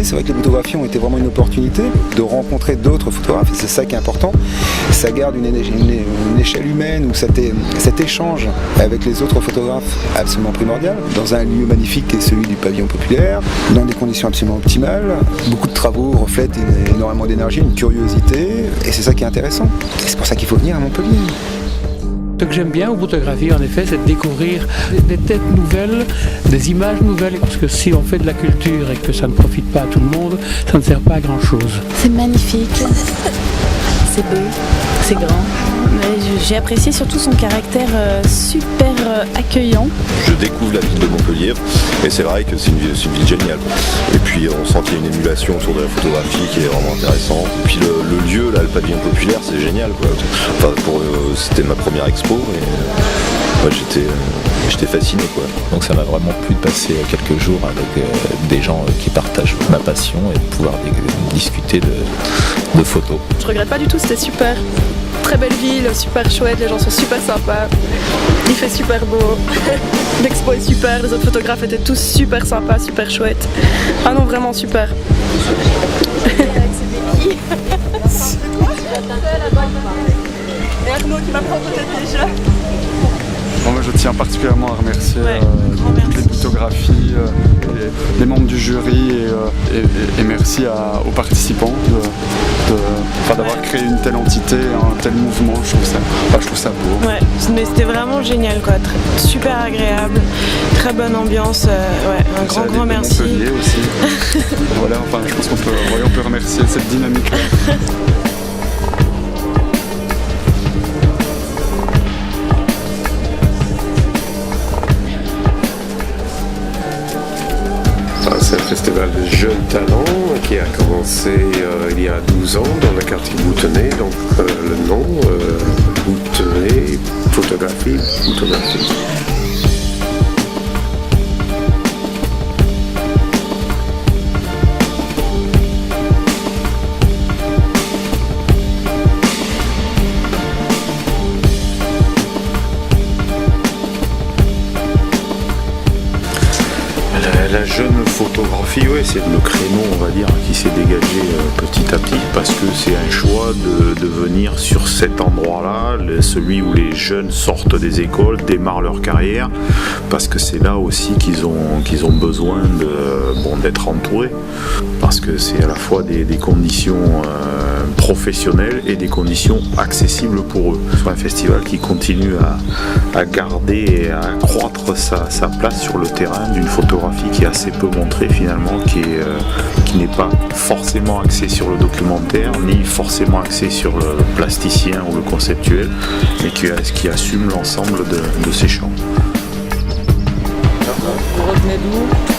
C'est vrai que les photographies ont été vraiment une opportunité de rencontrer d'autres photographes, et c'est ça qui est important. Ça garde une échelle humaine où cet échange avec les autres photographes est absolument primordial, dans un lieu magnifique qui est celui du pavillon populaire, dans des conditions absolument optimales. Beaucoup de travaux reflètent énormément d'énergie, une curiosité, et c'est ça qui est intéressant. Et c'est pour ça qu'il faut venir à Montpellier. Ce que j'aime bien aux photographies, en effet, c'est de découvrir des têtes nouvelles, des images nouvelles, parce que si on fait de la culture et que ça ne profite pas à tout le monde, ça ne sert pas à grand-chose. C'est magnifique, c'est beau, c'est grand. J'ai apprécié surtout son caractère super accueillant. Je découvre la ville de Montpellier et c'est vrai que c'est une ville géniale. Et puis on sent qu'il y a une émulation autour de la photographie qui est vraiment intéressante. Et puis le lieu, là, le pavillon populaire, c'est génial, quoi. Enfin, c'était ma première expo et ouais, j'étais fasciné, quoi. Donc ça m'a vraiment plu de passer quelques jours avec des gens qui partagent ma passion et de pouvoir discuter de photos. Je regrette pas du tout, c'était super. Très belle ville, super chouette, les gens sont super sympas, il fait super beau, l'expo est super, les autres photographes étaient tous super sympas, super chouettes. Ah non, vraiment super. Et Arnaud qui m'apprend peut-être déjà. Bon, moi, je tiens particulièrement à remercier toutes les photographies, les membres du jury et merci aux participants d'avoir créé une telle entité, un tel mouvement. Je trouve ça beau. Ouais, mais c'était vraiment génial, quoi. Super agréable, très bonne ambiance. Ouais, un grand merci. Montpellier aussi. Voilà, enfin, je pense qu'on peut remercier cette dynamique. C'est un festival de jeunes talents qui a commencé il y a 12 ans dans le quartier Boutonnet. Donc le nom, Boutonnet, photographie. La jeune photographie, ouais, c'est le créneau, on va dire, qui s'est dégagé petit à petit, parce que c'est un choix de venir sur cet endroit-là, celui où les jeunes sortent des écoles, démarrent leur carrière, parce que c'est là aussi qu'ils ont besoin d'être entourés, parce que c'est à la fois des conditions professionnelles et des conditions accessibles pour eux. C'est un festival qui continue à garder et à accroître sa place sur le terrain d'une photographie qui est assez peu montrée finalement, qui n'est pas forcément axée sur le documentaire, ni forcément axée sur le plasticien ou le conceptuel, mais qui assume l'ensemble de ces champs. Vous revenez d'où ?